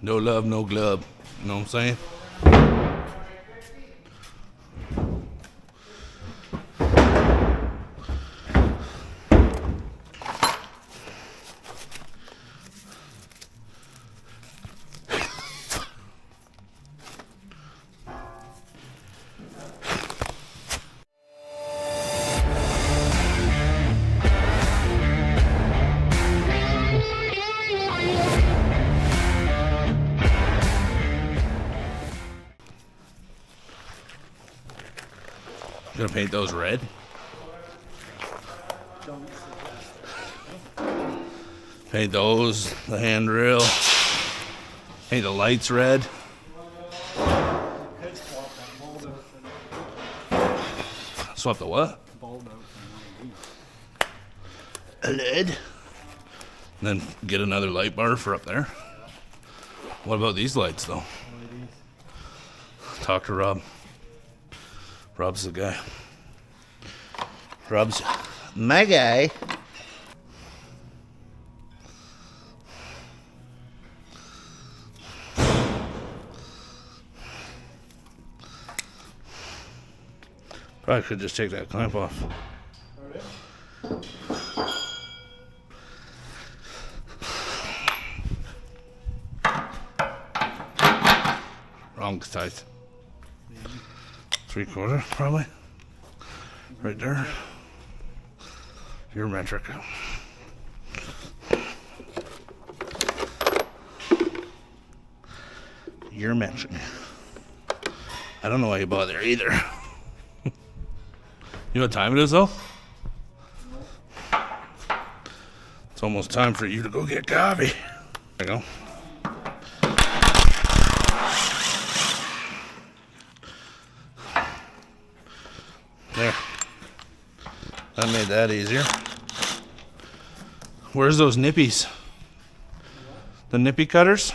No love, no glove. You know what I'm saying? Gonna paint those red. Paint those, the handrail. Paint the lights red. Swap the what? A lid. And then get another light bar for up there. What about these lights though? Talk to Rob. Rob's the guy. Rob's my guy. Probably could just take that clamp off. Wrong size. 3/4 probably. Right there. Your metric. Your metric. I don't know why you bought there either. You know what time it is though? It's almost time for you to go get coffee. There you go. There. That made that easier. Where's those nippies? The nippy cutters?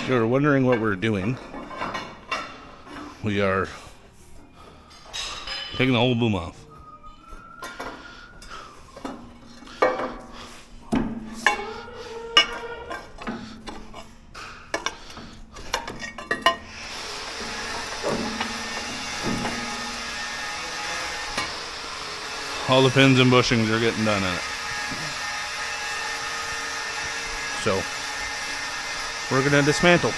If you're wondering what we're doing, we are taking the whole boom off. All the pins and bushings are getting done in it. So we're gonna dismantle.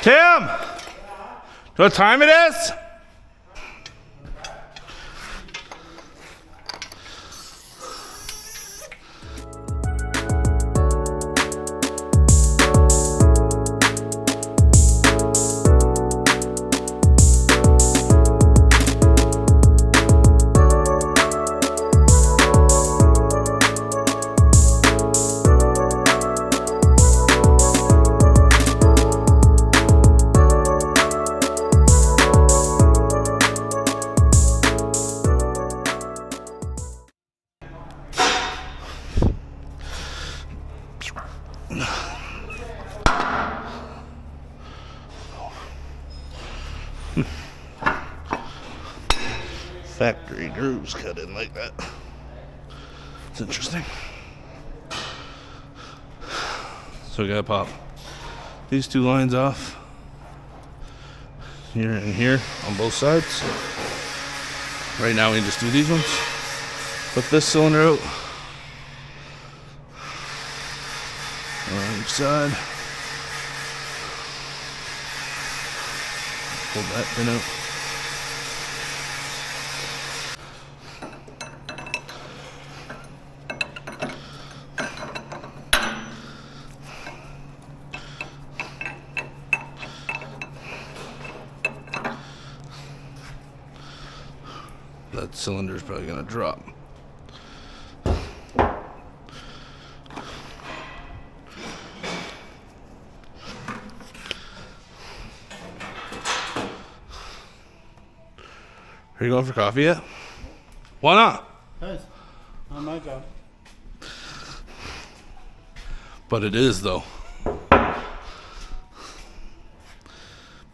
Tim! Do you know what time it is? Factory grooves cut in like that. It's interesting. So we gotta pop these two lines off. Here and here on both sides. Right now we can just do these ones. Put this cylinder out on each side. Pull that pin out. That cylinder is probably going to drop. Are you going for coffee yet? Why not? Guys, not my job. But it is, though.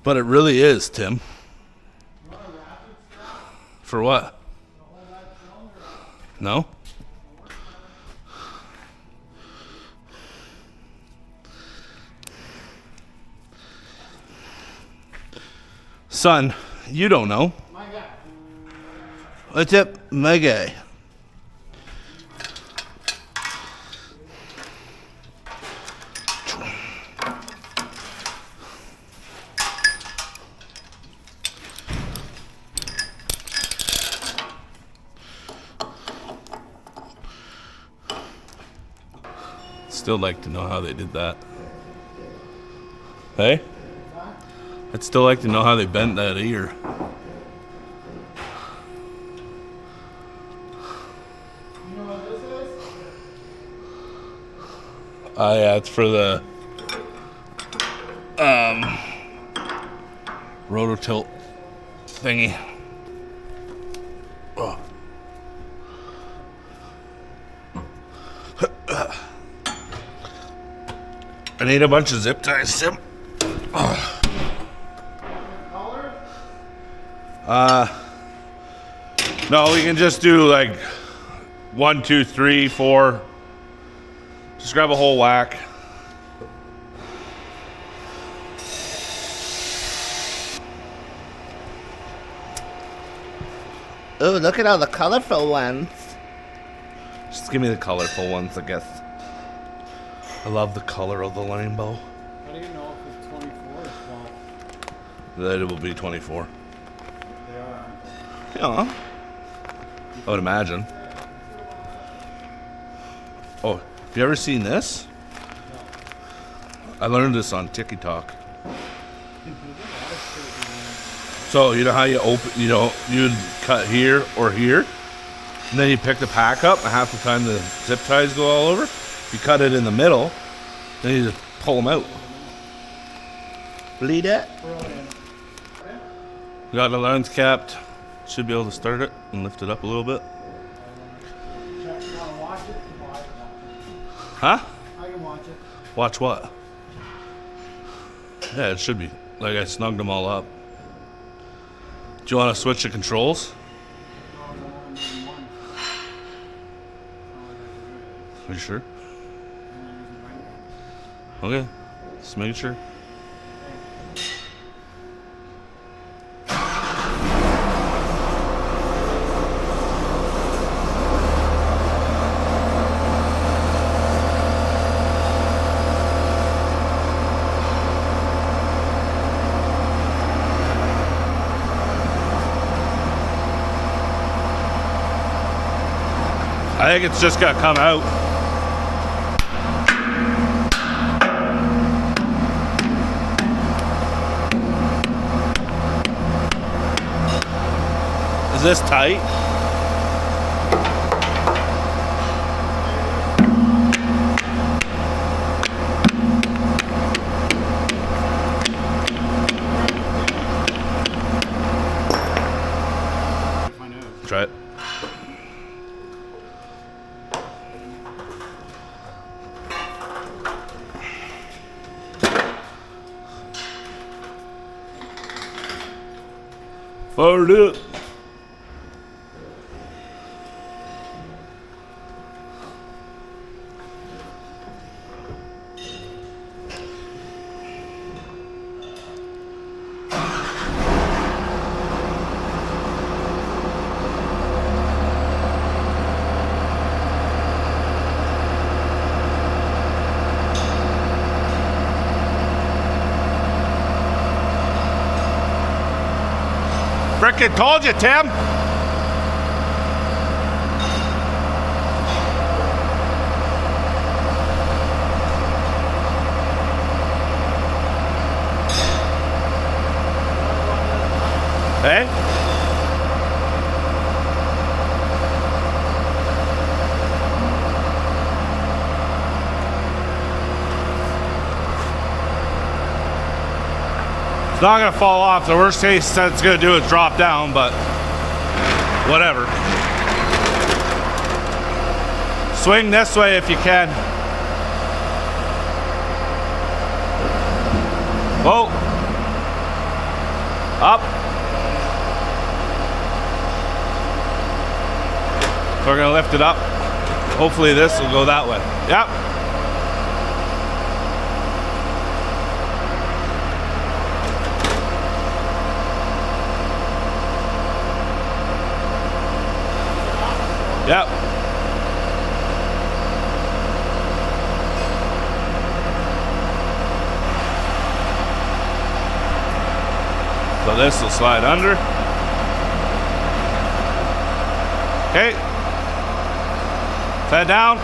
But it really is, Tim. For what? No? Son, you don't know. My guy. What's up, my guy? Still like to know how they did that. Hey? I'd still like to know how they bent that ear. You know what this is? Yeah, it's for the rototilt thingy. Oh. I need a bunch of zip ties, Tim. Oh. No, we can just do like 1, 2, 3, 4. Just grab a whole whack. Ooh, look at all the colorful ones. Just give me the colorful ones, I guess. I love the color of the rainbow. How do you know if it's 24 or 12? That it will be 24. They are. Yeah. I would imagine. Oh, have you ever seen this? I learned this on TikTok. So you know how you open, you'd cut here or here, and then you pick the pack up, and half the time the zip ties go all over. You cut it in the middle, then you just pull them out. Bleed it. Got the lens capped. Should be able to start it and lift it up a little bit. Huh? I can watch it. Watch what? Yeah, it should be. Like I snugged them all up. Do you want to switch the controls? Are you sure? Okay, just making sure. I think it's just got to come out. Is this tight? Find out. Try it. Fired up. Frickin' told you, Tim. Hey? It's not gonna fall off. The worst case that it's gonna do is drop down, but whatever. Swing this way if you can. Whoa. Up. So we're gonna lift it up. Hopefully this will go that way. Yep. Yep. So this will slide under. Okay. Set down.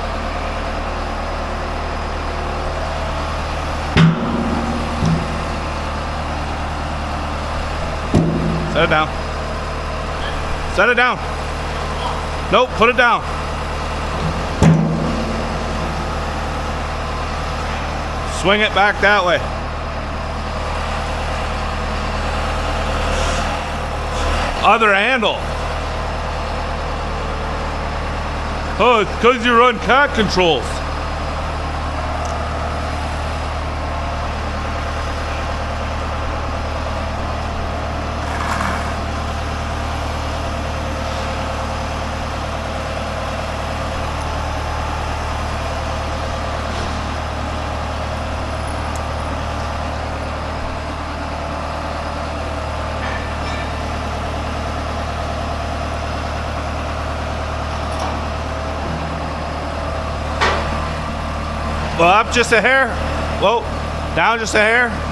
Set it down. Set it down. Nope, put it down. Swing it back that way. Other handle. Oh, it's because you run cat controls. Well, up just a hair. Whoa, down just a hair.